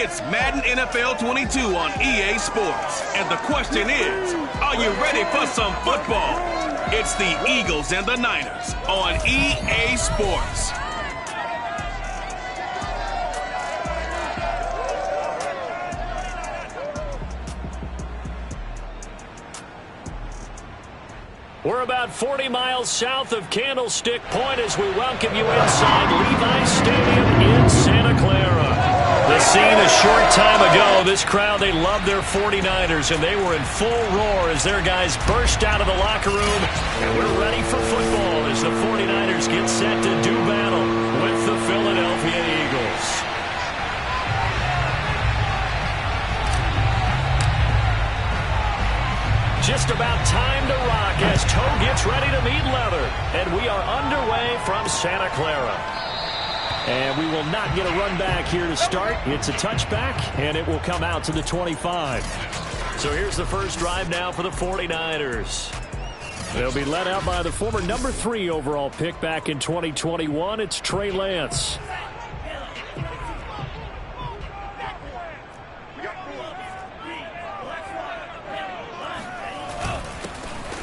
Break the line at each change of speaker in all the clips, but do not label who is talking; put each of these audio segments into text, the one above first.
It's Madden NFL 22 on EA Sports. And the question is, are you ready for some football? It's the Eagles and the Niners on EA Sports.
We're about 40 miles south of Candlestick Point as we welcome you inside Levi's Stadium in Santa Clara. The scene a short time ago, this crowd, they loved their 49ers, and they were in full roar as their guys burst out of the locker room. And we're ready for football as the 49ers get set to do battle with the Philadelphia Eagles. Just about time to rock as Toe gets ready to meet leather. And we are underway from Santa Clara. And we will not get a run back here to start. It's a touchback, and it will come out to the 25. So here's the first drive now for the 49ers. They'll be led out by the former number 3 overall pick back in 2021. It's Trey Lance.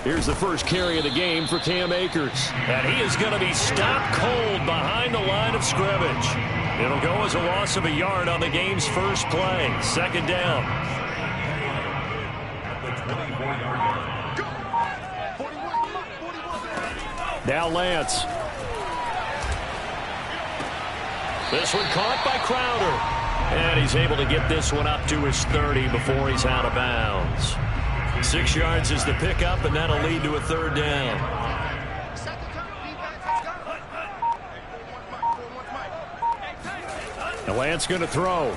Here's the first carry of the game for Cam Akers. And he is going to be stopped cold behind the line of scrimmage. It'll go as a loss of a yard on the game's first play. Second down. Now Lance. This one caught by Crowder. And he's able to get this one up to his 30 before he's out of bounds. 6 yards is the pickup, and that'll lead to a third down. And Lance going to throw.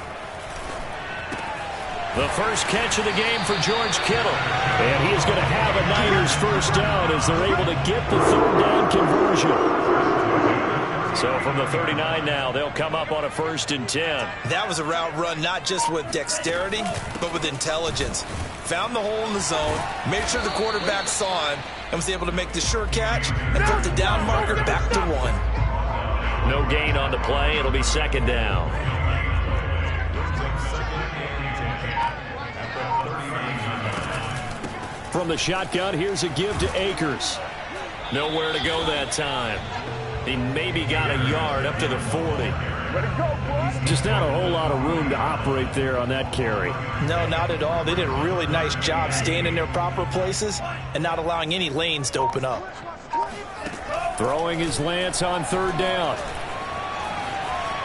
The first catch of the game for George Kittle. And he is going to have a Niners first down as they're able to get the third down conversion. So from the 39 now, they'll come up on a 1st and 10.
That was a route run not just with dexterity, but with intelligence. Found the hole in the zone, made sure the quarterback saw him, and was able to make the sure catch and put the down marker back to 1.
No gain on the play. It'll be second down. From the shotgun, here's a give to Akers. Nowhere to go that time. He maybe got a yard up to the 40. Just not a whole lot of room to operate there on that carry.
No, not at all. They did a really nice job staying in their proper places and not allowing any lanes to open up.
Throwing his Lance on third down.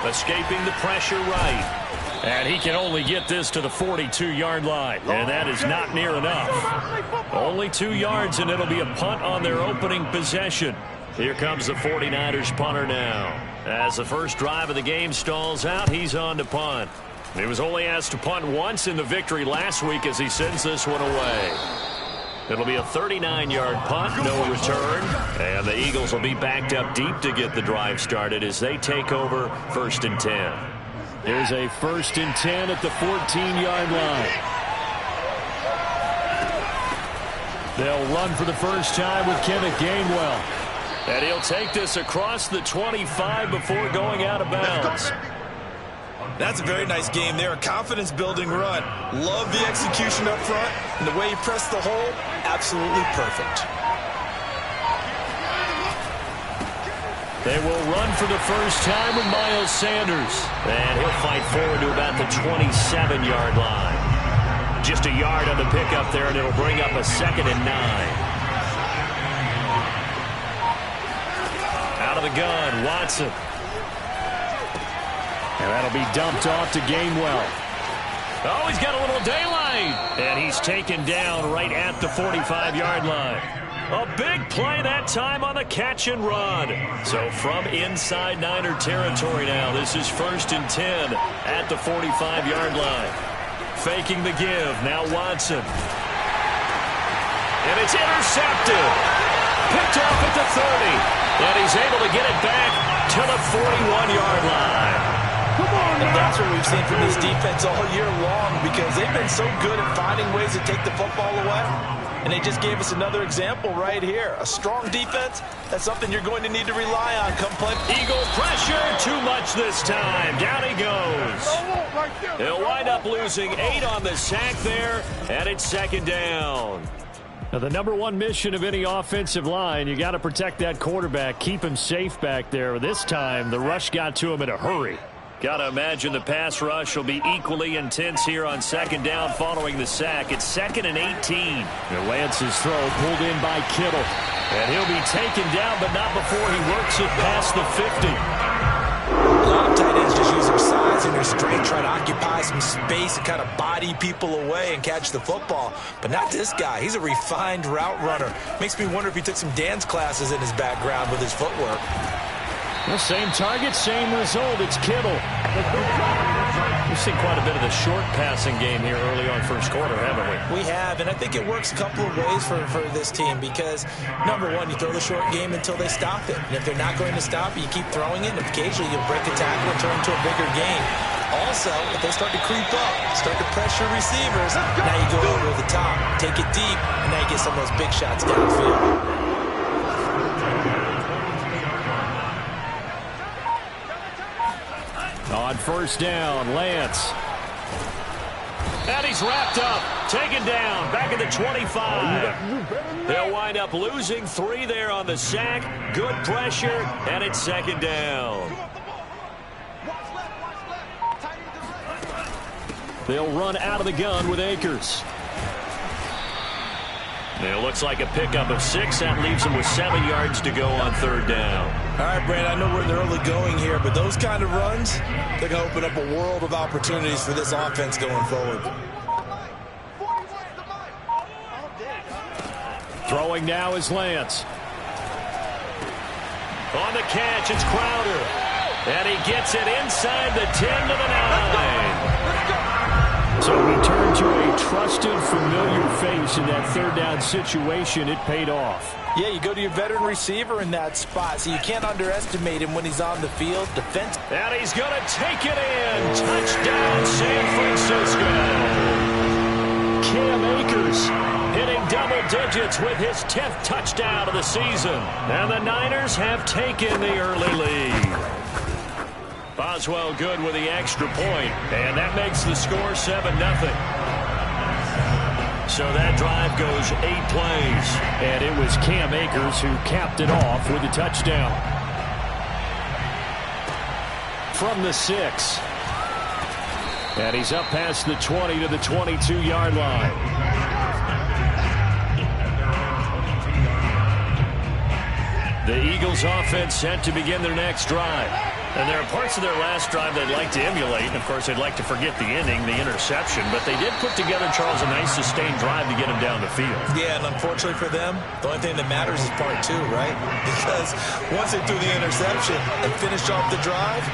Escaping the pressure right. And he can only get this to the 42-yard line. And that is not near enough. Only 2 yards, and it'll be a punt on their opening possession. Here comes the 49ers punter now. As the first drive of the game stalls out, he's on to punt. He was only asked to punt once in the victory last week as he sends this one away. It'll be a 39-yard punt, no return. And the Eagles will be backed up deep to get the drive started as they take over 1st and 10. There's a 1st and 10 at the 14-yard line. They'll run for the first time with Kenneth Gainwell. And he'll take this across the 25 before going out of bounds.
That's a very nice game there. A confidence-building run. Love the execution up front. And the way he pressed the hole, absolutely perfect.
They will run for the first time with Miles Sanders. And he'll fight forward to about the 27-yard line. Just a yard on the pickup there, and it'll bring up a 2nd and 9. Out of the gun, Watson. And that'll be dumped off to Gainwell. Oh, he's got a little daylight. And he's taken down right at the 45-yard line. A big play that time on the catch and run. So from inside Niner territory now, this is 1st and 10 at the 45-yard line. Faking the give, now Watson. And it's intercepted. Picked off at the 30. And he's able to get it back to the 41-yard line.
And that's what we've seen from this defense all year long because they've been so good at finding ways to take the football away. And they just gave us another example right here. A strong defense, that's something you're going to need to rely on come play.
Eagle pressure, too much this time. Down he goes. He'll wind up losing 8 on the sack there, and it's second down. Now, the number one mission of any offensive line, you got to protect that quarterback, keep him safe back there. This time, the rush got to him in a hurry. Got to imagine the pass rush will be equally intense here on second down following the sack. It's 2nd and 18. And Lance's throw pulled in by Kittle. And he'll be taken down, but not before he works it past the 50.
A lot of tight ends just use their size and their strength, try to occupy some space and kind of body people away and catch the football. But not this guy. He's a refined route runner. Makes me wonder if he took some dance classes in his background with his footwork.
Well, same target, same result. It's Kittle. We've seen quite a bit of the short passing game here early on first quarter, haven't we?
We have, and I think it works a couple of ways for this team because, number one, you throw the short game until they stop it. And if they're not going to stop it, you keep throwing it, and occasionally you'll break a tackle and turn into a bigger game. Also, if they start to creep up, start to pressure receivers, now you go over the top, take it deep, and now you get some of those big shots downfield.
On first down, Lance. And he's wrapped up, taken down, back at the 25. They'll wind up losing 3 there on the sack. Good pressure, and it's second down. They'll run out of the gun with Akers. It looks like a pickup of 6. That leaves him with 7 yards to go on third down.
All right, Brandon, I know we're in the early going here, but those kind of runs, they're going to open up a world of opportunities for this offense going forward.
Throwing now is Lance. On the catch, it's Crowder. And he gets it inside the 10 to the 9. So we turn to a trusted, familiar face in that third down situation. It paid off.
Yeah, you go to your veteran receiver in that spot, so you can't underestimate him when he's on the field. Defense.
And he's going to take it in. Touchdown, San Francisco. Cam Akers hitting double digits with his 10th touchdown of the season. And the Niners have taken the early lead. Boswell good with the extra point, and that makes the score 7-0. So that drive goes 8 plays, and it was Cam Akers who capped it off with a touchdown. From the 6. And he's up past the 20 to the 22-yard line. The Eagles offense set to begin their next drive. And there are parts of their last drive they'd like to emulate. And, of course, they'd like to forget the inning, the interception. But they did put together, Charles, a nice sustained drive to get him down the field.
Yeah, and unfortunately for them, the only thing that matters is part 2, right? Because once they threw the interception and finished off the drive,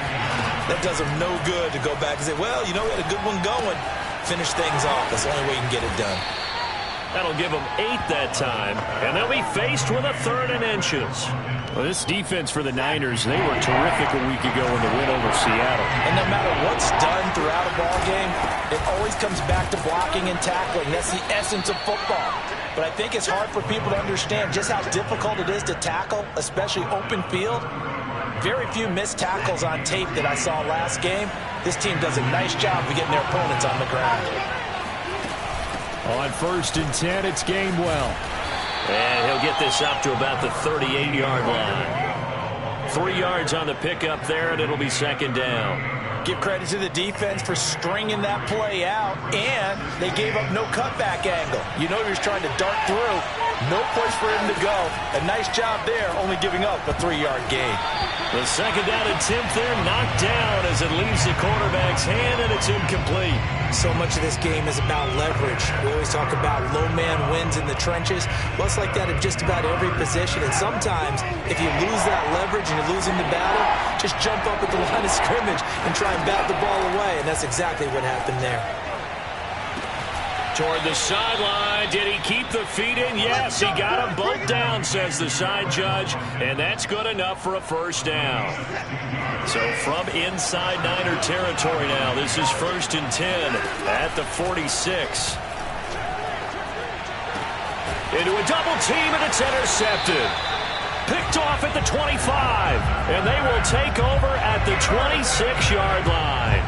that does them no good to go back and say, well, you know, we had a good one going. Finish things off. That's the only way you can get it done.
That'll give them 8 that time, and they'll be faced with a 3rd and inches. Well, this defense for the Niners, they were terrific a week ago in the win over Seattle.
And no matter what's done throughout a ball game, it always comes back to blocking and tackling. That's the essence of football. But I think it's hard for people to understand just how difficult it is to tackle, especially open field. Very few missed tackles on tape that I saw last game. This team does a nice job of getting their opponents on the ground.
On 1st and 10, it's Gainwell. And he'll get this up to about the 38-yard line. 3 yards on the pickup there, and it'll be second down.
Give credit to the defense for stringing that play out, and they gave up no cutback angle. You know he was trying to dart through. No place for him to go. A nice job there, only giving up a 3-yard gain.
The second down attempt there knocked down as it leaves the quarterback's hand, and it's incomplete.
So much of this game is about leverage. We always talk about low man wins in the trenches. Well, it's like that at just about every position. And sometimes, if you lose that leverage and you're losing the battle, just jump up at the line of scrimmage and try and bat the ball away. And that's exactly what happened there.
Toward the sideline. Did he keep the feet in? Yes, he got them both down, says the side judge. And that's good enough for a first down. So from inside Niner territory now, this is 1st and 10 at the 46. into a double team, and it's intercepted. Picked off at the 25, and they will take over at the 26-yard line.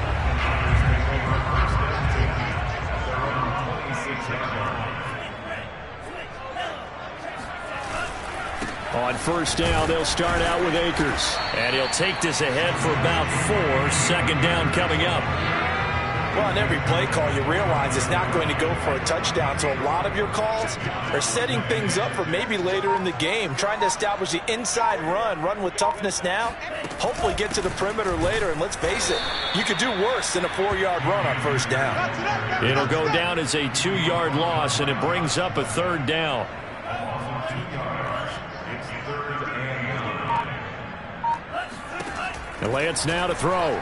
On first down, they'll start out with Akers. And he'll take this ahead for about 4. Second down coming up.
Well, on every play call, you realize it's not going to go for a touchdown. So a lot of your calls are setting things up for maybe later in the game, trying to establish the inside run with toughness now, hopefully get to the perimeter later. And let's face it, you could do worse than a 4-yard run on first down.
It'll go down as a 2-yard loss, and it brings up a 3rd down. Lance now to throw.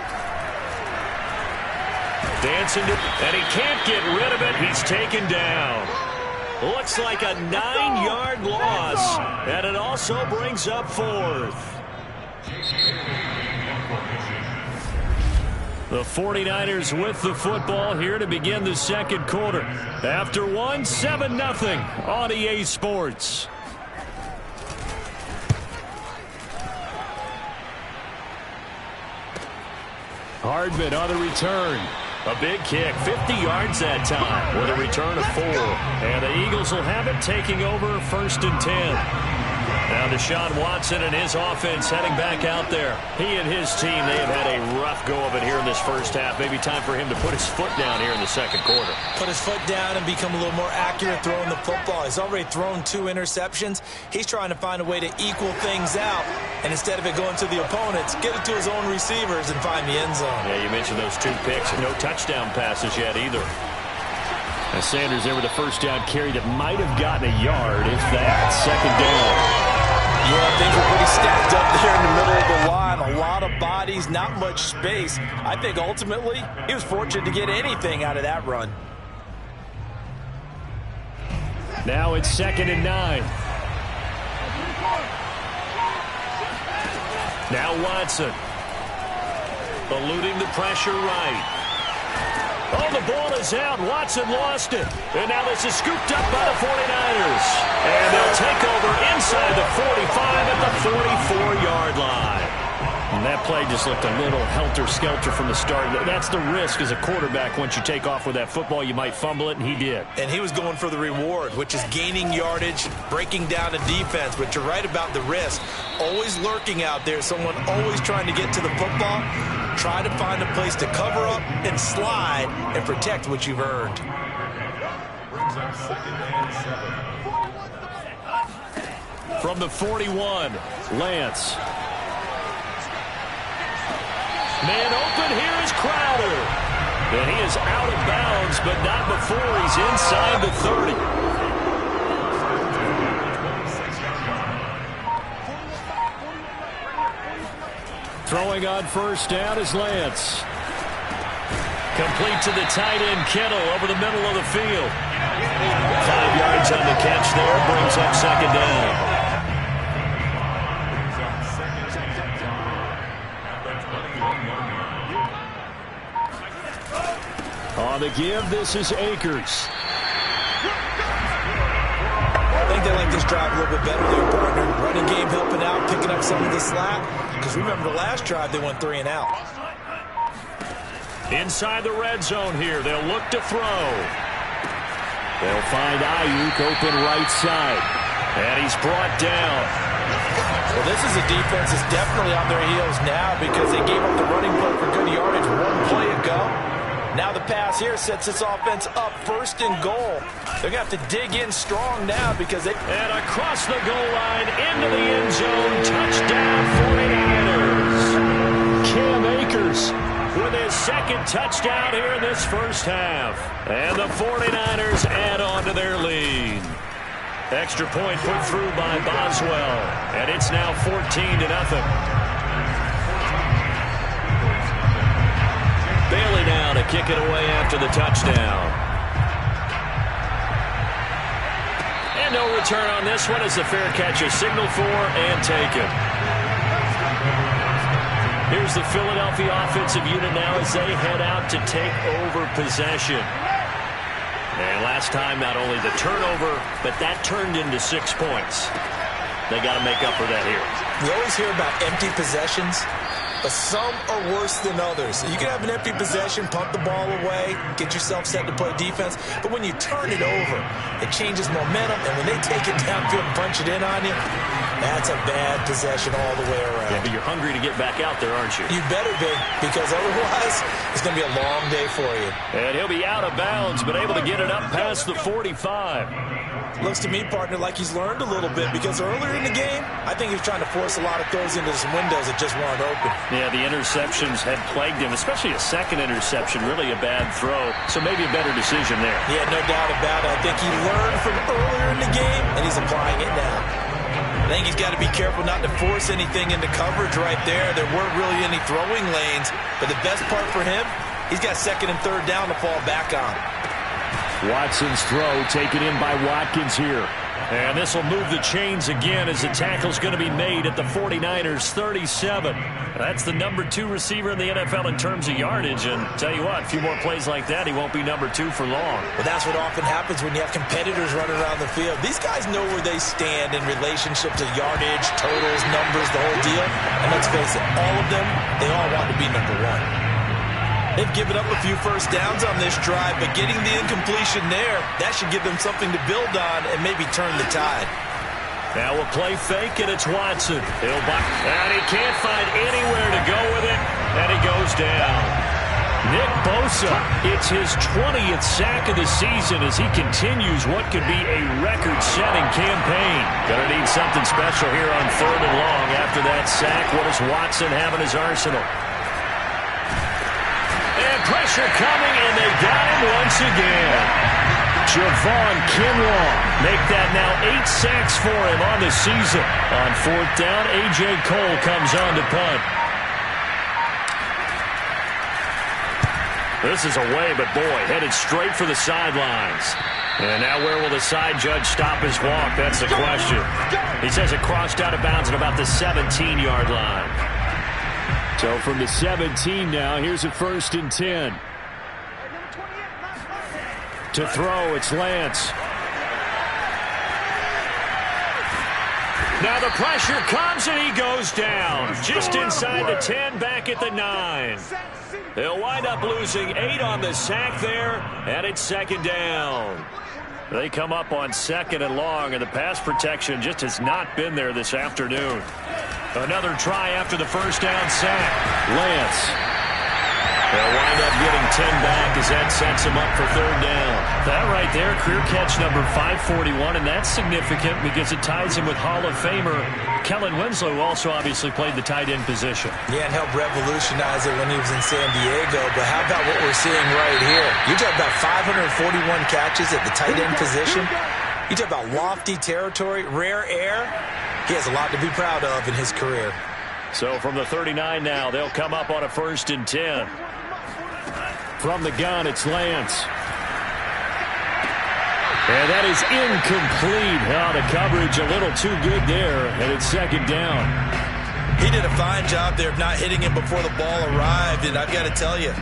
Dancing to, and he can't get rid of it. He's taken down. Looks like a 9-yard loss, and it also brings up 4th. The 49ers with the football here to begin the second quarter. After 1, 7-0 on EA Sports. Hardman on the return. A big kick, 50 yards that time with a return of 4. And the Eagles will have it, taking over 1st and 10. Now Deshaun Watson and his offense heading back out there. He and his team, they have had a rough go of it here in this first half. Maybe time for him to put his foot down here in the second quarter.
Put his foot down and become a little more accurate throwing the football. He's already thrown 2 interceptions. He's trying to find a way to equal things out. And instead of it going to the opponents, get it to his own receivers and find the end zone.
Yeah, you mentioned those 2 picks. No touchdown passes yet either. Now Sanders there with a first down carry that might have gotten a yard, if that. Second down.
Yeah, things are pretty stacked up there in the middle of the line. A lot of bodies, not much space. I think ultimately he was fortunate to get anything out of that run.
Now it's 2nd and 9. Now Watson. Eluding the pressure right. Oh, the ball is out. Watson lost it. And now this is scooped up by the 49ers. And they'll take over inside the 45 at the 44-yard line. And that play just looked a little helter-skelter from the start. That's the risk as a quarterback. Once you take off with that football, you might fumble it, and he did.
And he was going for the reward, which is gaining yardage, breaking down a defense. But you're right about the risk. Always lurking out there, someone always trying to get to the football. Try to find a place to cover up and slide and protect what you've earned.
From the 41, Lance. Man open, here is Crowder. And he is out of bounds, but not before he's inside the 30. Throwing on first down is Lance. Complete to the tight end, Kittle, over the middle of the field. 5 yards on the catch there, brings up second down. On the give, this is Akers.
I think they like this drive a little bit better there, partner. Running game helping out, picking up some of the slack. Because remember the last drive, they went 3 and out.
Inside the red zone here, they'll look to throw. They'll find Ayuk open right side. And he's brought down.
Well, this is a defense that's definitely on their heels now because they gave up the running play for good yardage 1 play ago. Now the pass here sets this offense up 1st and goal. They're going to have to dig in strong now because they...
And across the goal line, into the end zone, touchdown 49ers. Cam Akers with his 2nd touchdown here in this first half. And the 49ers add on to their lead. Extra point put through by Boswell. And it's now 14-0. Bailey now to kick it away after the touchdown. And no return on this one as the fair catch is signaled for and taken. Here's the Philadelphia offensive unit now as they head out to take over possession. And last time, not only the turnover, but that turned into 6 points. They got to make up for that here.
We always hear about empty possessions, but some are worse than others. You can have an empty possession, pump the ball away, get yourself set to play defense, but when you turn it over, it changes momentum, and when they take it downfield and punch it in on you, that's a bad possession all the way around.
Yeah, but you're hungry to get back out there, aren't you?
You better be, because otherwise it's going to be a long day for you.
And he'll be out of bounds, but able to get it up past the 45.
Looks to me, partner, like he's learned a little bit, because earlier in the game, I think he was trying to force a lot of throws into some windows that just weren't open.
Yeah, the interceptions had plagued him, especially a second interception, really a bad throw. So maybe a better decision there.
Yeah, no doubt about it. I think he learned from earlier in the game, and he's applying it now. I think he's got to be careful not to force anything into coverage right there. There weren't really any throwing lanes, but the best part for him, he's got second and third down to fall back on.
Watson's throw taken in by Watkins here. And this will move the chains again as the tackle's going to be made at the 49ers 37. That's the number 2 receiver in the NFL in terms of yardage. And tell you what, a few more plays like that, he won't be number 2 for long.
Well, that's what often happens when you have competitors running around the field. These guys know where they stand in relationship to yardage, totals, numbers, the whole deal. And let's face it, all of them, they all want to be number 1. They've given up a few first downs on this drive, but getting the incompletion there, that should give them something to build on and maybe turn the tide.
Now we'll play fake, and it's Watson. And he can't find anywhere to go with it, and he goes down. Nick Bosa, it's his 20th sack of the season as he continues what could be a record-setting campaign. Gonna need something special here on 3rd and long after that sack. What does Watson have in his arsenal? Pressure coming, and they got him once again. Javon Kinlaw make that now 8 sacks for him on the season. On 4th down, A.J. Cole comes on to punt. This is away, but boy, headed straight for the sidelines. And now where will the side judge stop his walk? That's the question. He says it crossed out of bounds at about the 17-yard line. So from the 17 now, here's a 1st and 10. To throw, it's Lance. Now the pressure comes and he goes down. Just inside the 10, back at the 9. They'll wind up losing 8 on the sack there, and it's 2nd down. They come up on 2nd and long, and the pass protection just has not been there this afternoon. Another try after the first down sack. Lance. They'll wind up getting 10 back as that sets him up for 3rd down. That right there, career catch number 541, and that's significant because it ties him with Hall of Famer Kellen Winslow, who also obviously played the tight end position.
Yeah, and helped revolutionize it when he was in San Diego. But how about what we're seeing right here? You talk about 541 catches at the tight end position. You talk about lofty territory, rare air. He has a lot to be proud of in his career.
So from the 39 now, they'll come up on a 1st and 10. From the gun, it's Lance. And that is incomplete. The coverage a little too good there, and it's 2nd down.
He did a fine job there of not hitting him before the ball arrived, and I've got to tell you,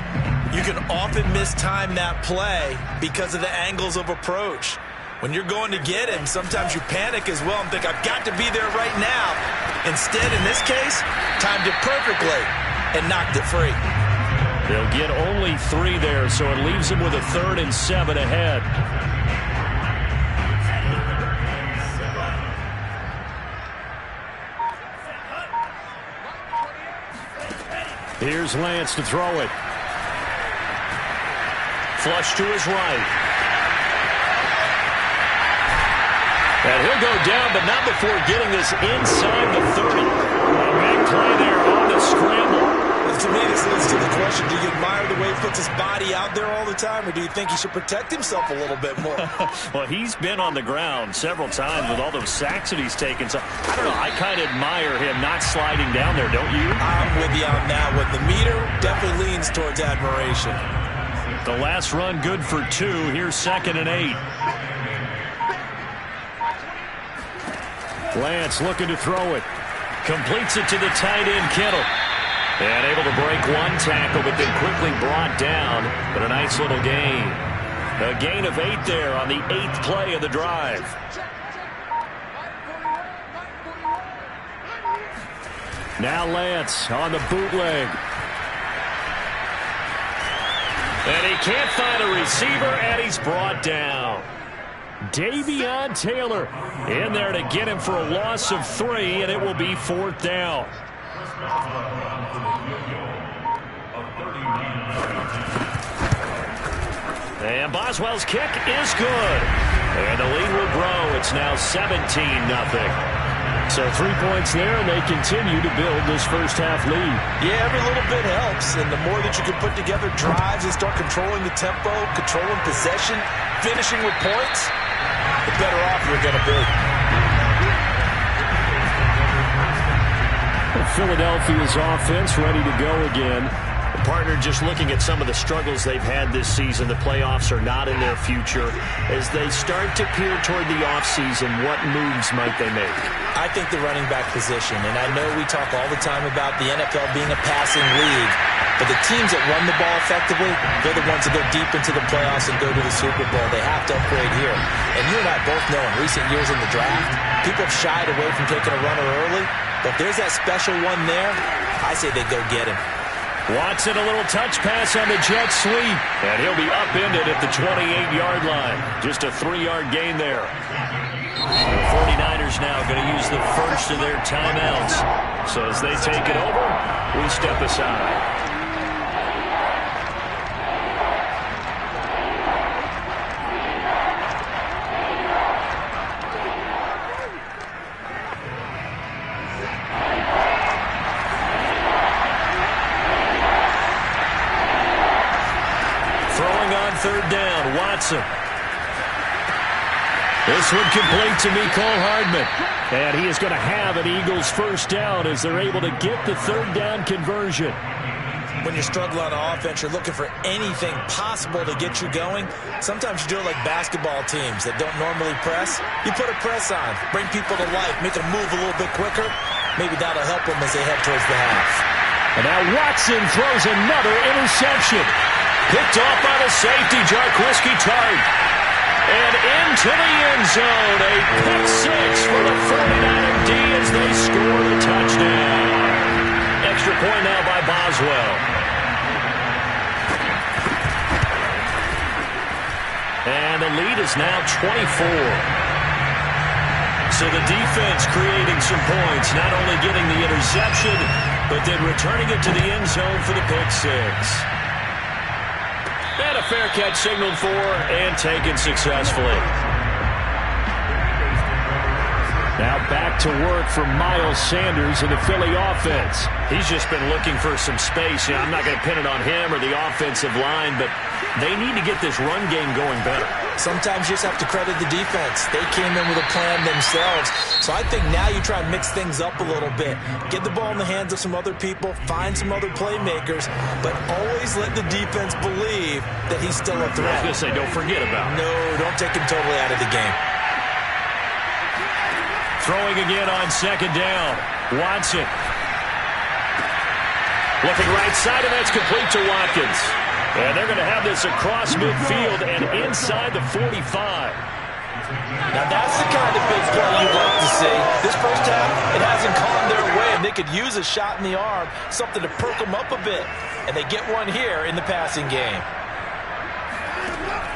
you can often mistime that play because of the angles of approach. When you're going to get him, sometimes you panic as well and think, I've got to be there right now. Instead, in this case, timed it perfectly and knocked it free.
They'll get only 3 there, so it leaves them with a 3rd and 7 ahead. Here's Lance to throw it. Flush to his right. And he'll go down, but not before getting this inside the 30. A big play there on the scramble.
To me, this leads to the question, do you admire the way he puts his body out there all the time, or do you think he should protect himself a little bit more?
Well, he's been on the ground several times with all those sacks that he's taken. So, I don't know, I kind of admire him not sliding down there, don't you?
I'm with you on that one. The meter definitely leans towards admiration.
The last run good for 2. Here's 2nd and 8. Lance looking to throw it. Completes it to the tight end, Kittle. And able to break one tackle, but then quickly brought down. But a nice little gain. A gain of 8 there on the 8th play of the drive. Now Lance on the bootleg. And he can't find a receiver, and he's brought down. Davion Taylor in there to get him for a loss of 3, and it will be 4th down. And Boswell's kick is good. And the lead will grow. It's now 17-0. So 3 points there, and they continue to build this first half lead.
Yeah, every little bit helps, and the more that you can put together drives and start controlling the tempo, controlling possession, finishing with points, the better off you're going to be.
Philadelphia's offense ready to go again. The partner just looking at some of the struggles they've had this season. The playoffs are not in their future. As they start to peer toward the offseason, what moves might they make?
I think the running back position, and I know we talk all the time about the NFL being a passing league, but the teams that run the ball effectively, they're the ones that go deep into the playoffs and go to the Super Bowl. They have to upgrade here. And you and I both know in recent years in the draft, people have shied away from taking a runner early, but if there's that special one there, I say they go get him.
Watson, a little touch pass on the jet sweep, and he'll be upended at the 28-yard line. Just a 3-yard gain there. The 49ers now going to use the first of their timeouts. So as they take it over, we step aside. Third down, Watson. This one complete to Mecole Hardman. And he is going to have an Eagles first down as they're able to get the third down conversion.
When you're struggling on offense, you're looking for anything possible to get you going. Sometimes you do it like basketball teams that don't normally press. You put a press on, bring people to life, make them move a little bit quicker. Maybe that'll help them as they head towards the half.
And now Watson throws another interception. Picked off by the safety, Jarquiski Tartt. And into the end zone. A pick six for the 49er D as they score the touchdown. Extra point now by Boswell. And the lead is now 24. So the defense creating some points, not only getting the interception, but then returning it to the end zone for the pick six. And a fair catch signaled for and taken successfully. Now back to work for Miles Sanders in the Philly offense. He's just been looking for some space. You know, I'm not going to pin it on him or the offensive line, but they need to get this run game going better.
Sometimes you just have to credit the defense. They came in with a plan themselves. So I think now you try and mix things up a little bit. Get the ball in the hands of some other people, find some other playmakers, but always let the defense believe that he's still a threat.
I was going to say, don't forget about him.
No, don't take him totally out of the game.
Throwing again on second down. Watson. Looking right side, and that's complete to Watkins. And they're going to have this across midfield and inside the 45.
Now that's the kind of big play you'd like to see. This first half, it hasn't gone their way, and they could use a shot in the arm, something to perk them up a bit. And they get one here in the passing game.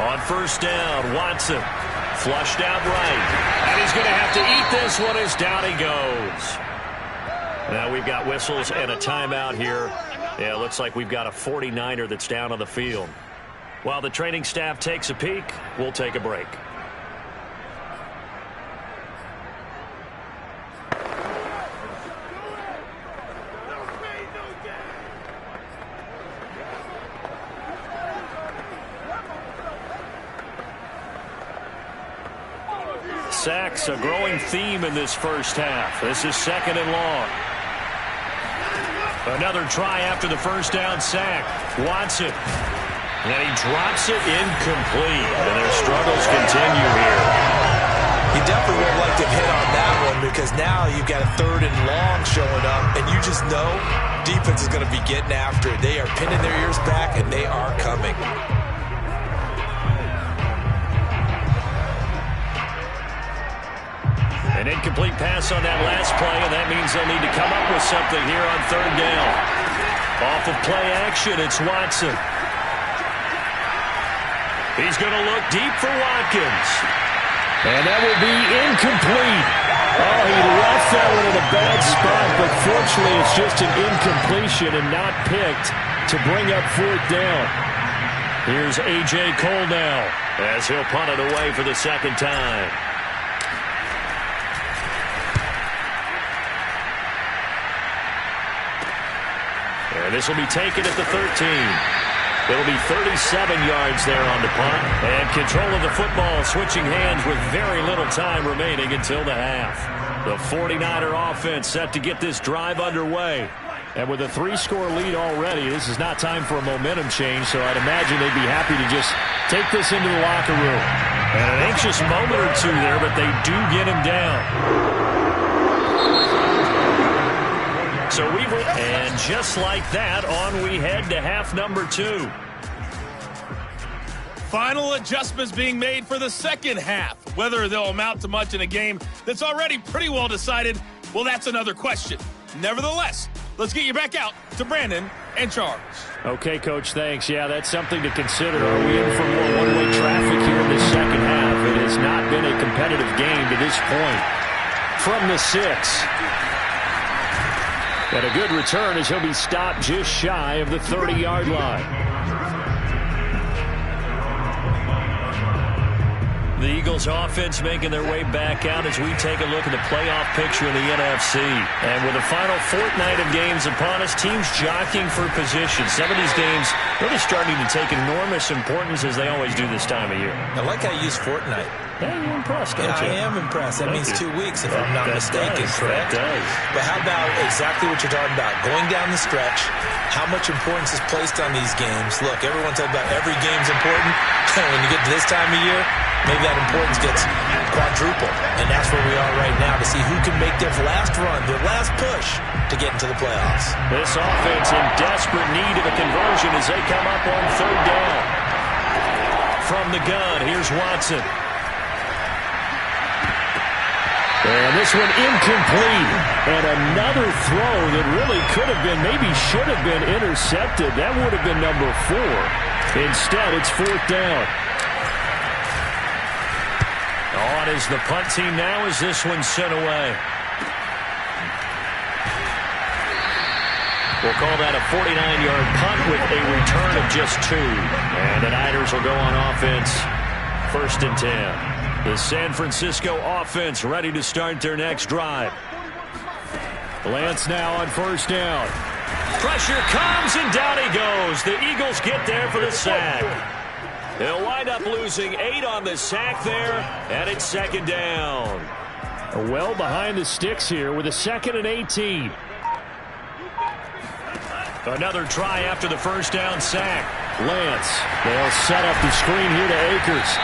On first down, Watson. Flushed out right. And he's going to have to eat this one as down he goes. Now we've got whistles and a timeout here. Yeah, it looks like we've got a 49er that's down on the field. While the training staff takes a peek, we'll take a break. Sacks, a growing theme in this first half. This is second and long. Another try after the first down sack. Watson. And he drops it incomplete. And their struggles continue here.
You definitely would have liked to hit on that one because now you've got a third and long showing up. And you just know defense is going to be getting after it. They are pinning their ears back, and they are coming.
An incomplete pass on that last play, and that means they'll need to come up with something here on third down. Off of play action, it's Watson. He's going to look deep for Watkins. And that will be incomplete. Oh, he left that one in a bad spot, but fortunately it's just an incompletion and not picked to bring up fourth down. Here's A.J. Cole now as he'll punt it away for the second time. And this will be taken at the 13. It'll be 37 yards there on the punt. And control of the football switching hands with very little time remaining until the half. The 49er offense set to get this drive underway. And with a 3-score lead already, this is not time for a momentum change, so I'd imagine they'd be happy to just take this into the locker room. And an anxious moment or two there, but they do get him down. And just like that, on we head to half number 2.
Final adjustments being made for the second half. Whether they'll amount to much in a game that's already pretty well decided, well, that's another question. Nevertheless, let's get you back out to Brandon and Charles.
Okay, Coach, thanks. Yeah, that's something to consider. Are we in for more one-way traffic here in the second half? It has not been a competitive game to this point. From the 6. And a good return as he'll be stopped just shy of the 30-yard line. The Eagles offense making their way back out as we take a look at the playoff picture in the NFC. And with the final fortnight of games upon us, teams jockeying for position. Some of these games really starting to take enormous importance as they always do this time of year.
I like how you use fortnight.
Yeah, you're impressed, don't you?
I am impressed. That means 2 weeks, if I'm not mistaken, correct?
That does.
But how about exactly what you're talking about? Going down the stretch, how much importance is placed on these games? Look, everyone's talking about every game's important. When you get to this time of year, maybe that importance gets quadrupled. And that's where we are right now to see who can make their last run, their last push to get into the playoffs.
This offense in desperate need of a conversion as they come up on third down. From the gun, here's Watson. And this one incomplete. And another throw that really could have been, maybe should have been intercepted. That would have been number 4. Instead, it's fourth down. On is the punt team now as this one's sent away. We'll call that a 49-yard punt with a return of just 2. And the Niners will go on offense. 1st and 10. The San Francisco offense ready to start their next drive. Lance now on first down. Pressure comes and down he goes. The Eagles get there for the sack. They'll wind up losing 8 on the sack there, and it's second down. Well behind the sticks here with a 2nd and 18. Another try after the first down sack. Lance, they'll set up the screen here to Akers.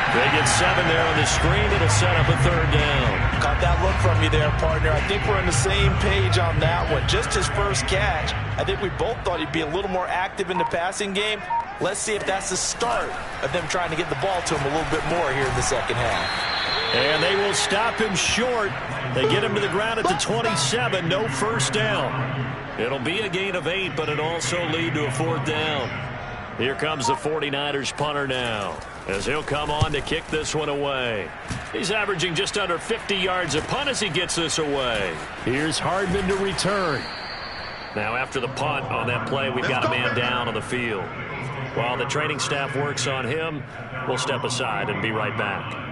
They get 7 there on the screen. It'll set up a third down.
Got that look from you there, partner. I think we're on the same page on that one. Just his first catch. I think we both thought he'd be a little more active in the passing game. Let's see if that's the start of them trying to get the ball to him a little bit more here in the second half.
And they will stop him short. They get him to the ground at the 27. No first down. It'll be a gain of 8, but it'll also lead to a fourth down. Here comes the 49ers punter now, as he'll come on to kick this one away. He's averaging just under 50 yards a punt as he gets this away. Here's Hardman to return. Now after the punt on that play, we've got a man down on the field. While the training staff works on him, we'll step aside and be right back.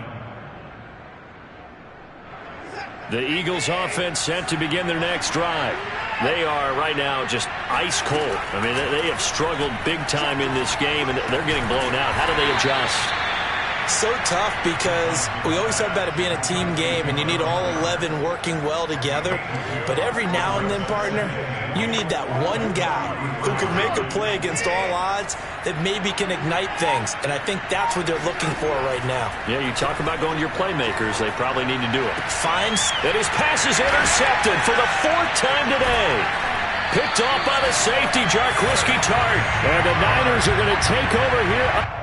The Eagles offense set to begin their next drive. They are right now just ice cold. I mean, they have struggled big time in this game, and they're getting blown out. How do they adjust?
So tough because we always talk about it being a team game, and you need all 11 working well together. But every now and then, partner, you need that one guy who can make a play against all odds that maybe can ignite things. And I think that's what they're looking for right now.
Yeah, you talk about going to your playmakers. They probably need to do it.
Finds.
And his pass is intercepted for the 4th time today. Picked off by the safety, Jarquiski Tart. And the Niners are going to take over here.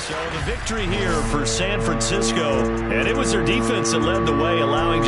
So the victory here for San Francisco, and it was their defense that led the way, allowing